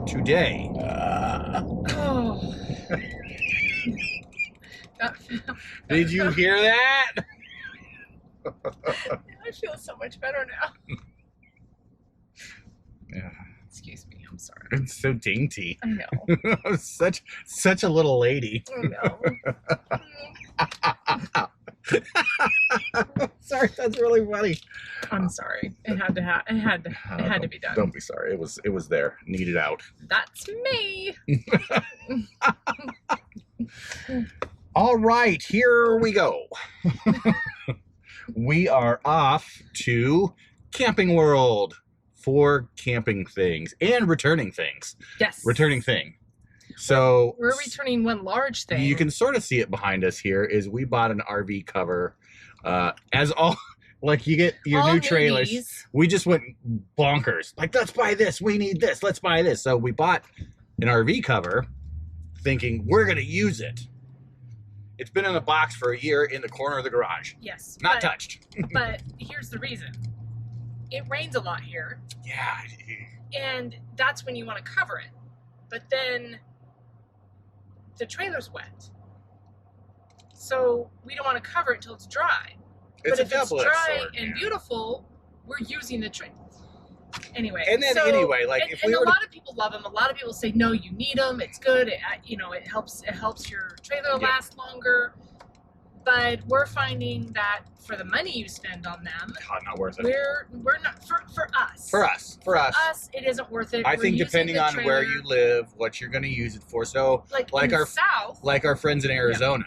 today. Oh. Did you hear that? I feel so much better now. Yeah. Excuse me, I'm sorry. It's so dainty. I know. such a little lady. I know. Sorry, that's really funny. I'm sorry. It had to be done. Don't be sorry. It was there, needed out. That's me. All right, here we go. We are off to Camping World for camping things and returning things. Yes. Returning thing. So we're returning one large thing. You can sort of see it behind us here. Is we bought an RV cover. As all like you get your all new trailers. Newbies. We just went bonkers. Like, let's buy this. We need this. Let's buy this. So we bought an RV cover, thinking we're gonna use it. It's been in a box for a year in the corner of the garage. Yes. Not touched. But here's the reason. It rains a lot here. Yeah. And that's when you want to cover it. But then the trailer's wet. So we don't want to cover it until it's dry. It's but if it's dry sword, and beautiful, we're using the trailer. Anyway. And then anyway, like if we were, a lot of people love them. A lot of people say no, you need them. It's good. It helps. It helps your trailer last longer. But we're finding that for the money you spend on them, God, not worth it. We're not for us. For us, it isn't worth it. I think depending on where you live, what you're going to use it for. So like our south, like our friends in Arizona,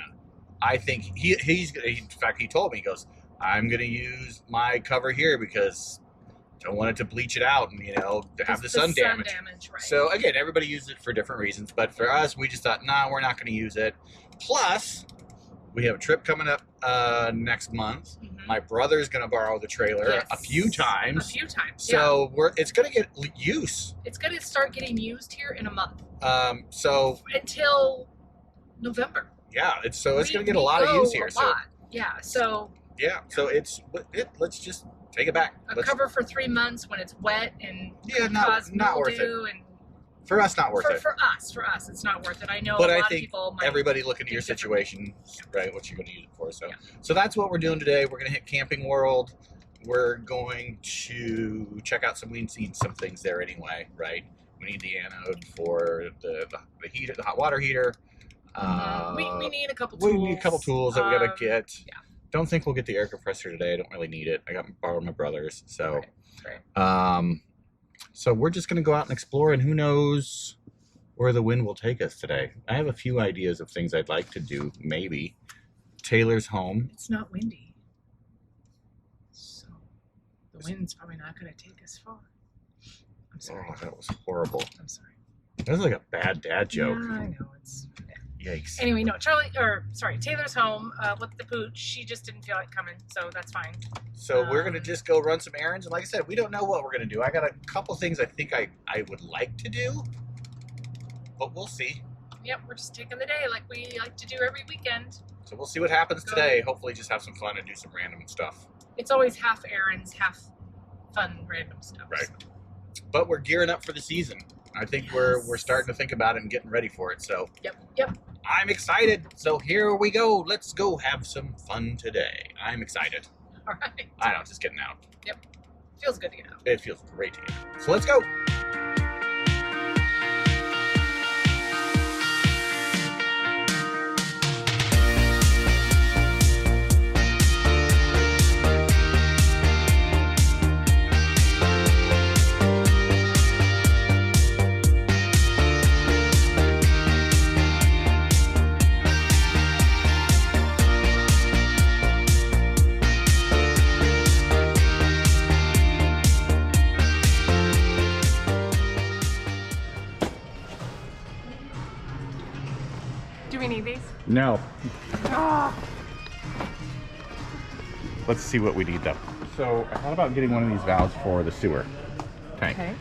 I think in fact he told me, he goes, I'm going to use my cover here because don't want it to bleach it out and to have the sun damage. Right. So again, everybody uses it for different reasons, but for us, we just thought, nah, we're not going to use it. Plus, we have a trip coming up next month. Mm-hmm. My brother's going to borrow the trailer a few times. So it's going to get use. It's going to start getting used here in a month. So until November. Yeah, it's going to get a lot of use here. Yeah. So let's just take it back. Let's cover for 3 months when it's wet and not worth it. And for us, not worth it. For us, it's not worth it. I know, but a lot I of think people might everybody looking at your situation, right? What you're going to use it for. So that's what we're doing today. We're going to hit Camping World. We're going to check out we need some things there anyway, right? We need the anode for the heater, the hot water heater. We need a couple tools. We need a couple tools that we got to get. Yeah. Don't think we'll get the air compressor today. I don't really need it. I borrowed my brother's. So, right. So we're just going to go out and explore, and who knows where the wind will take us today. I have a few ideas of things I'd like to do, maybe. Taylor's home. It's not windy. So the wind's probably not going to take us far. I'm sorry. Oh, that was horrible. I'm sorry. That was like a bad dad joke. Yeah, I know. It's... Yikes. Anyway, no, Taylor's home with the pooch. She just didn't feel like coming, so that's fine. So we're going to just go run some errands. And like I said, we don't know what we're going to do. I got a couple things I think I would like to do, but we'll see. Yep, we're just taking the day like we like to do every weekend. So we'll see what happens today. Hopefully just have some fun and do some random stuff. It's always half errands, half fun, random stuff. Right. But we're gearing up for the season. I think we're starting to think about it and getting ready for it. So Yep. I'm excited. So here we go. Let's go have some fun today. I'm excited. All right. I know, just getting out. Yep. Feels good to get out. It feels great to get out. So let's go. Do we need these? No. Oh. Let's see what we need though. So I thought about getting one of these valves for the sewer tank. Okay.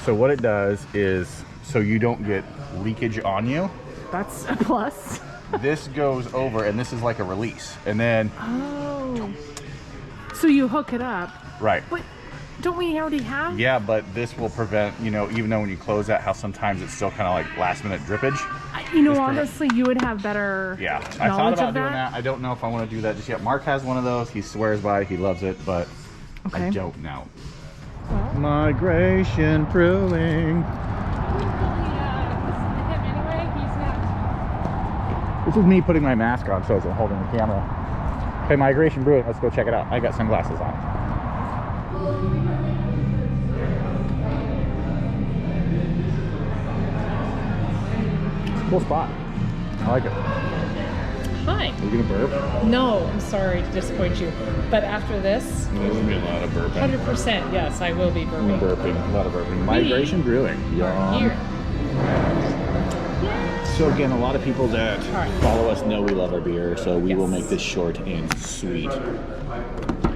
So what it does is, so you don't get leakage on you. That's a plus. This goes over, and this is like a release. And then... Oh. So you hook it up. Right. But don't we already have? Yeah, but this will prevent, even though when you close that, how sometimes it's still kind of like last minute drippage. Honestly, you would have better Yeah, I thought about doing that. I don't know if I want to do that just yet. Mark has one of those. He swears by it. He loves it, but I don't know. Well, Migration Brewing. This is me putting my mask on, so I'm holding the camera. Okay, Migration Brewing, let's go check it out. I got sunglasses on. It's a cool spot. I like it. Hi. Are you gonna burp? No, I'm sorry to disappoint you. But after this, There's gonna be a lot of burping. 100%, yes, I will be burping. A lot of burping. Migration Brewing. Here. So again, a lot of people that follow us know we love our beer, so we will make this short and sweet.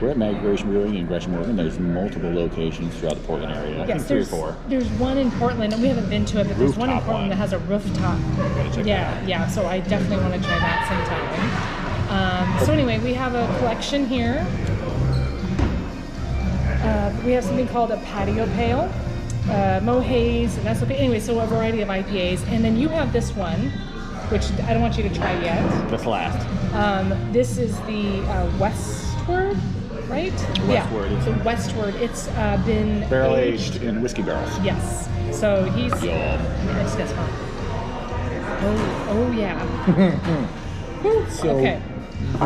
We're at Migration Brewing in Gresham, Oregon. There's multiple locations throughout the Portland area. I think 3 or 4. There's one in Portland, and we haven't been to it, but there's one in Rooftop Portland that has a rooftop. Yeah, so I definitely want to try that sometime. So anyway, we have a collection here. We have something called a patio pale. Mohaze, and that's okay. Anyway, so a variety of IPAs, and then you have this one, which I don't want you to try yet. That's last. This is the Westward, right? Westward. Yeah, the Westward. It's been Barrel aged in whiskey barrels. Yes. So he's. It's just fun. Oh yeah. So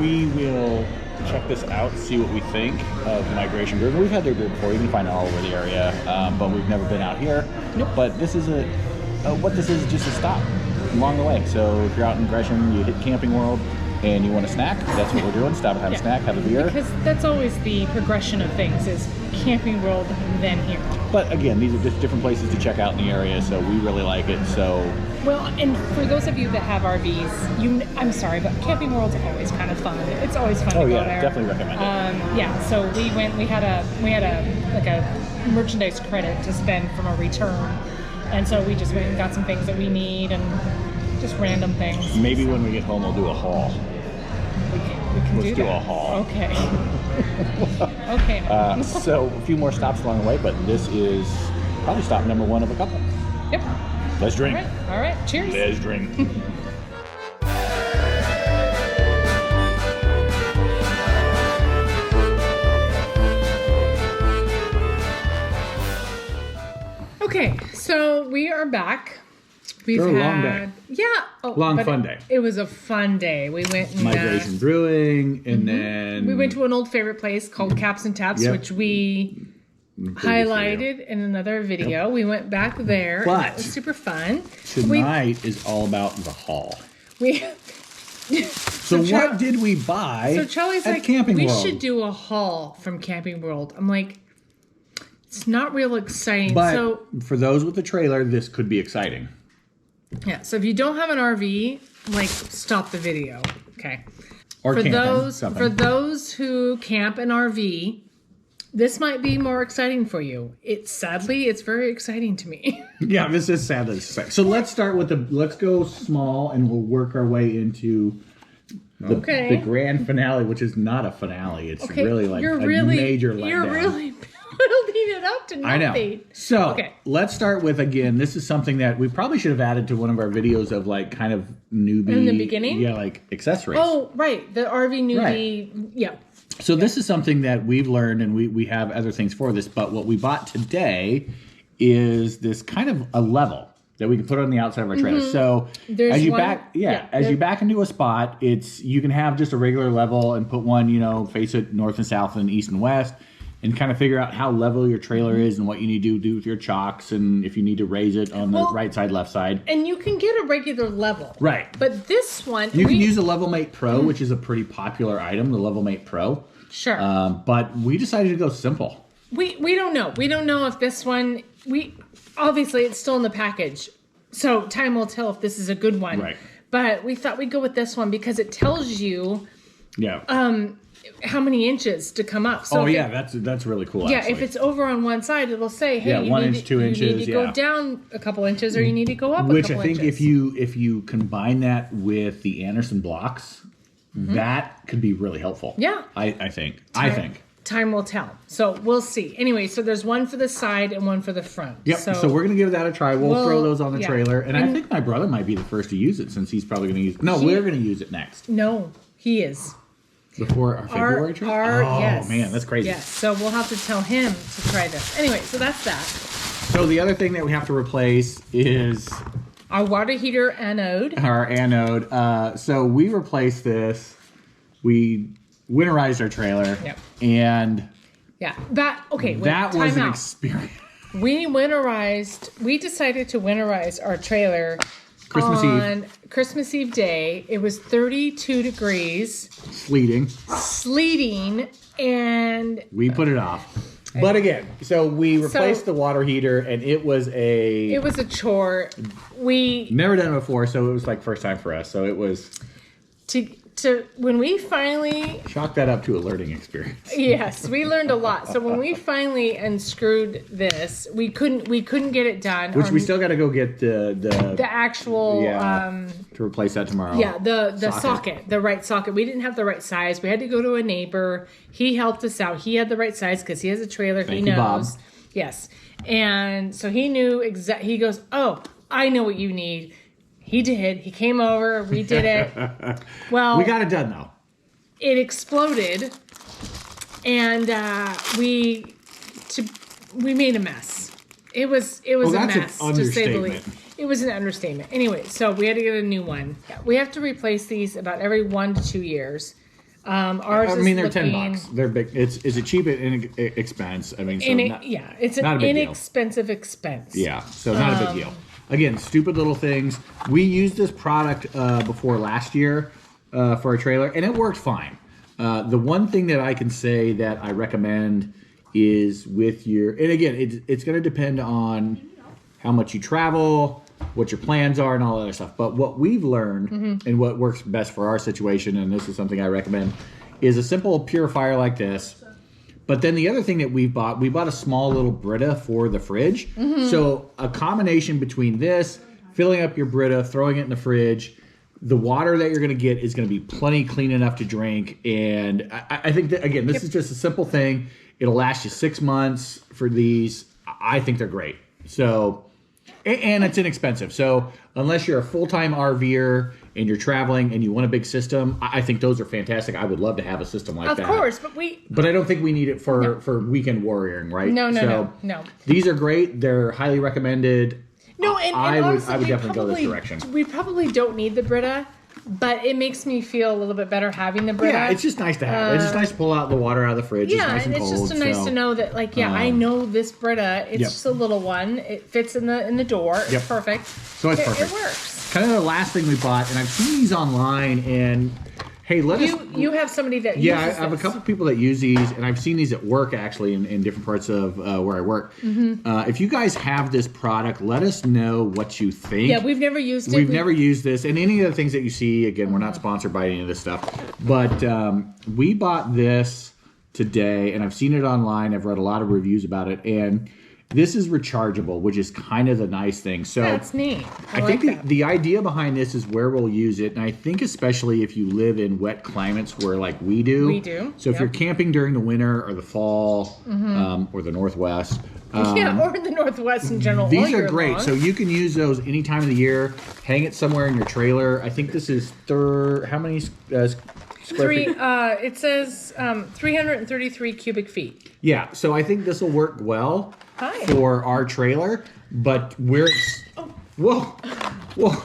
we will check this out, see what we think of Migration Brewing. We've had their beer before. You can find it all over the area, but we've never been out here. Nope. But this is what this is just a stop along the way. So if you're out in Gresham, you hit Camping World, and you want a snack, that's what we're doing. Stop and have a snack, have a beer. Because that's always the progression of things, is Camping World, then here. But again, these are just different places to check out in the area, so we really like it. So well, and for those of you that have RVs, I'm sorry, but Camping World's always kind of fun. It's always fun to go there. Definitely recommend it. Yeah, so we went. We had a merchandise credit to spend from a return, and so we just went and got some things that we need and just random things. Maybe when we get home, we'll do a haul. Let's do a haul. Okay. Okay. So a few more stops along the way, but this is probably stop number 1 of a couple. Yep. Let's drink. All right. Cheers. Let's drink. Okay, so we are back. We've had a long day. Yeah. Fun day. It was a fun day. We went and, Migration Brewing, and then we went to an old favorite place called Caps and Taps, which we highlighted in another video. We went back there. But it was super fun. Tonight is all about the haul. So what did we buy? So Charlie's at like, Camping World? We should do a haul from Camping World. I'm like, it's not real exciting. But so for those with the trailer, this could be exciting. Yeah, so if you don't have an RV, like, stop the video, okay? Or for camping, those who camp an RV, this might be more exciting for you. It's very exciting to me. Yeah, this is sadly exciting. So let's start with let's go small, and we'll work our way into the grand finale, which is not a finale. It's really like major letdown. You're really building it up to nothing. I know. So let's start with, again, this is something that we probably should have added to one of our videos of like kind of newbie. In the beginning? Yeah, like accessories. Oh, right. The RV newbie. Right. Yeah. So this is something that we've learned, and we have other things for this, but what we bought today is this kind of a level that we can put on the outside of our trailer. So as you back into a spot, you can have just a regular level and put one, face it north and south and east and west, and kind of figure out how level your trailer is and what you need to do with your chocks, and if you need to raise it on the right side, left side. And you can get a regular level. Right. But this one... You can use a Level Mate Pro, which is a pretty popular item, the Level Mate Pro. Sure. But we decided to go simple. We don't know. We don't know if this one... Obviously, it's still in the package. So time will tell if this is a good one. Right. But we thought we'd go with this one because it tells you... Yeah. How many inches to come up. So that's really cool. Yeah, actually. If it's over on one side, it'll say, "Hey, 1 inch, 2 inches. You need to go down a couple inches, or you need to go up a couple inches." Which I think if you combine that with the Anderson blocks, that could be really helpful. Yeah, I think. time will tell. So we'll see. Anyway, so there's one for the side and one for the front. Yep. So we're gonna give that a try. We'll throw those on the trailer, and I think my brother might be the first to use it since he's probably gonna use it. No, we're gonna use it next. No, he is. Before our February trip? Oh, yes. man, that's crazy. Yes, so we'll have to tell him to try this. Anyway, so that's that. So the other thing that we have to replace is our water heater anode. Our anode. So we replaced this. We winterized our trailer. Yep. And that was an experience. We decided to winterize our trailer on Christmas Eve day. It was 32 degrees. Sleeting, and we put it off. But again, so we replaced the water heater, and it was a chore. We never done it before, so it was like first time for us. So it was when we finally chalk that up to a learning experience. Yes, we learned a lot. So when we finally unscrewed this, we couldn't get it done. Which we still got to go get the actual to replace that tomorrow. Yeah, the socket, the right socket. We didn't have the right size. We had to go to a neighbor. He helped us out. He had the right size because he has a trailer. Thank you, Bob. Yes, and so he knew exactly. He goes, "Oh, I know what you need." He did. He came over. We did it. Well, we got it done though. It exploded, and we made a mess. It was a mess to say the least. It was an understatement. Anyway, so we had to get a new one. We have to replace these about every 1 to 2 years. Ours they're $10. They're big. It's a cheap expense. I mean, it's an inexpensive expense. Yeah, so not a big deal. Again, stupid little things. We used this product before last year for a trailer, and it worked fine. The one thing that I can say that I recommend is with your, and again, it's going to depend on how much you travel, what your plans are, and all that other stuff. But what we've learned and what works best for our situation, and this is something I recommend, is a simple purifier like this. But then the other thing that we bought a small little Brita for the fridge. So a combination between this, filling up your Brita, throwing it in the fridge, the water that you're going to get is going to be plenty clean enough to drink. And I think that, again, this is just a simple thing. It'll last you 6 months for these. I think they're great. So, and it's inexpensive. So unless you're a full-time RVer and you're traveling and you want a big system, I think those are fantastic. I would love to have a system like that. Of course, but I don't think we need it for weekend warrioring, right? No. These are great. They're highly recommended. No, and I honestly, would definitely go this direction. We probably don't need the Brita, but it makes me feel a little bit better having the Brita. Yeah, it's just nice to have. It's just nice to pull out the water out of the fridge. Yeah, it's nice and it's cold, just nice to know that, I know this Brita. It's just a little one. It fits in the door. It's perfect. So it's perfect. It works. Kind of the last thing we bought, and I've seen these online, and hey, you have somebody that uses I have a couple people that use these, and I've seen these at work actually in different parts of where I work. If you guys have this product, let us know what you think. Yeah, we've never used it. We've never used this, and any of the things that you see, again, we're not sponsored by any of this stuff, but we bought this today, and I've seen it online. I've read a lot of reviews about it, and this is rechargeable, which is kind of the nice thing. So that's neat. I think the idea behind this is where we'll use it, and I think especially if you live in wet climates where like we do. We do. So if you're camping during the winter or the fall or the Northwest. Or the Northwest in general. These are great. So you can use those any time of the year. Hang it somewhere in your trailer. I think this is how many square feet? It says 333 cubic feet. Yeah, so I think this will work well for our trailer, but whoa.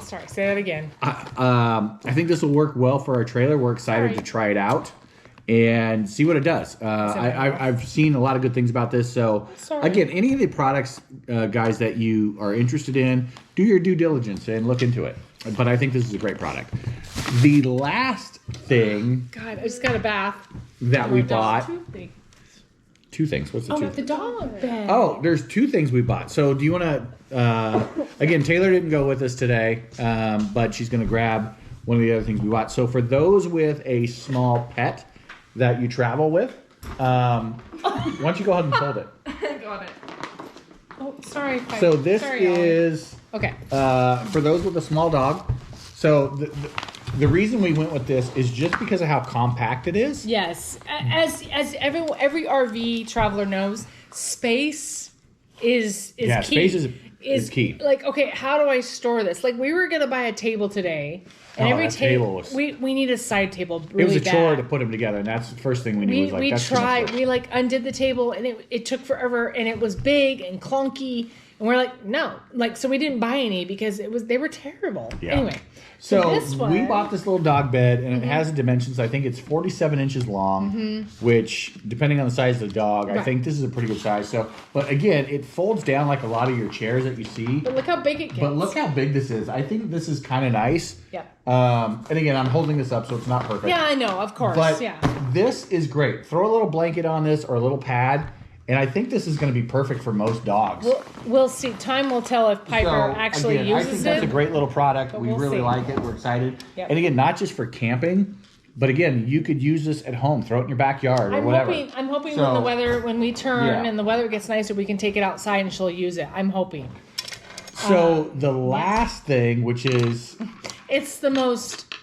Sorry, say that again. I think this will work well for our trailer. We're excited to try it out and see what it does. I've seen a lot of good things about this. So again, any of the products, guys, that you are interested in, do your due diligence and look into it. But I think this is a great product. The last thing... God, I just got a bath. That we bought... Two things. What's the two? The dog bed. Oh, there's two things we bought. So do you want to... again, Taylor didn't go with us today, but she's going to grab one of the other things we bought. So for those with a small pet that you travel with, why don't you go ahead and hold it? Got it. Oh, sorry. So this is... Okay. For those with a small dog. So the reason we went with this is just because of how compact it is. Yes. As every RV traveler knows, space is key. Space is key. Like, okay, how do I store this? Like, we were going to buy a table today. And every table was, we need a side table really It was a bad. chore to put them together, and that's the first thing we knew. We tried. We like undid the table, and it took forever, and it was big and clunky, and we're like, no, like, so we didn't buy any because they were terrible. Yeah. Anyway, so we bought this little dog bed, and it has the dimensions. I think it's 47 inches long, which, depending on the size of the dog, I think this is a pretty good size. So, but again, it folds down like a lot of your chairs that you see. But look how big it gets. But look how big this is. I think this is kind of nice. Yeah. And again, I'm holding this up, so it's not perfect. Yeah, I know, of course. But yeah. This is great. Throw a little blanket on this or a little pad, and I think this is going to be perfect for most dogs. We'll see. Time will tell if Piper actually uses it. I think that's a great little product. We really like it. We're excited. Yep. And again, not just for camping, but again, you could use this at home. Throw it in your backyard or whatever. I'm hoping when we turn and the weather gets nicer, we can take it outside and she'll use it. I'm hoping. So the last thing, which is... It's the most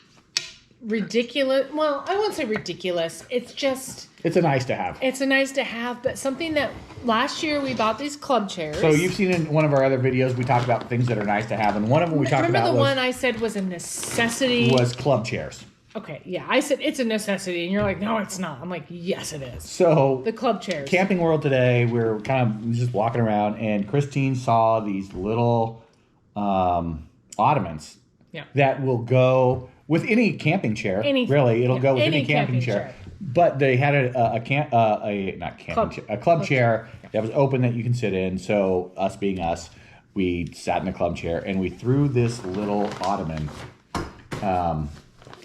ridiculous... Well, I won't say ridiculous. It's just... It's a nice to have. It's a nice to have, but something that last year we bought these club chairs. So you've seen in one of our other videos, we talked about things that are nice to have, and one of them we talked about Remember the one I said was a necessity? Was club chairs. Okay, yeah. I said it's a necessity, and you're like, no, it's not. I'm like, yes, it is. So the club chairs. Camping World today, we're kind of just walking around, and Christine saw these little ottomans that will go with any camping chair. Really, it'll go with any camping chair. But they had a club chair that was open that you can sit in. So us being us, we sat in a club chair and we threw this little ottoman.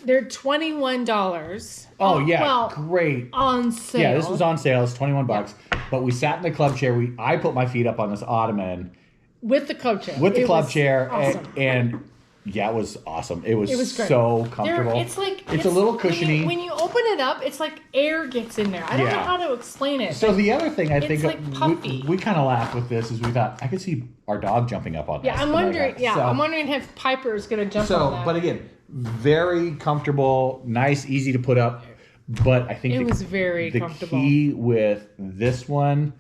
They're $21. Oh yeah, great on sale. Yeah, this was on sale. It's $21. Yeah. But we sat in the club chair. I put my feet up on this ottoman with the club chair. Awesome. and yeah, it was awesome. It was so comfortable. It's a little cushiony. When you open it up, it's like air gets in there. I don't know how to explain it. So the other thing I think like puffy. We kind of laughed with this is we thought I could see our dog jumping up on this. Yeah, I'm wondering. I'm wondering if Piper's gonna jump on that. But again, very comfortable, nice, easy to put up. But I think it was very comfortable. The key with this one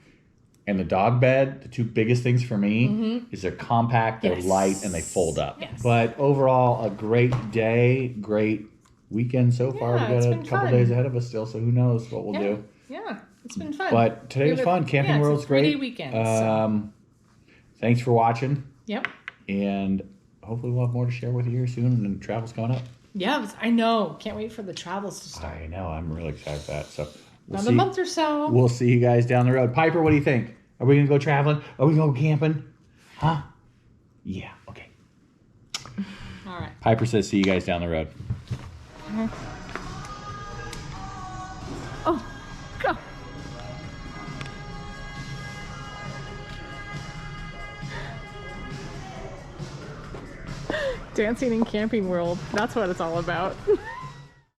and the dog bed, the two biggest things for me, is they're compact, they're light, and they fold up. Yes. But overall, a great day, great weekend so far. We got a couple days ahead of us still, so who knows what we'll do. Yeah, it's been fun. But today was fun. Camping World's great. It's a 3-day weekend. Thanks for watching. Yep. And hopefully we'll have more to share with you here soon, and travel's coming up. Yeah, I know. Can't wait for the travels to start. I know. I'm really excited for that. So Another month or so. We'll see you guys down the road. Piper, what do you think? Are we going to go traveling? Are we going to go camping? Huh? Yeah, okay. All right. Piper says see you guys down the road. Oh, go. Dancing in Camping World. That's what it's all about.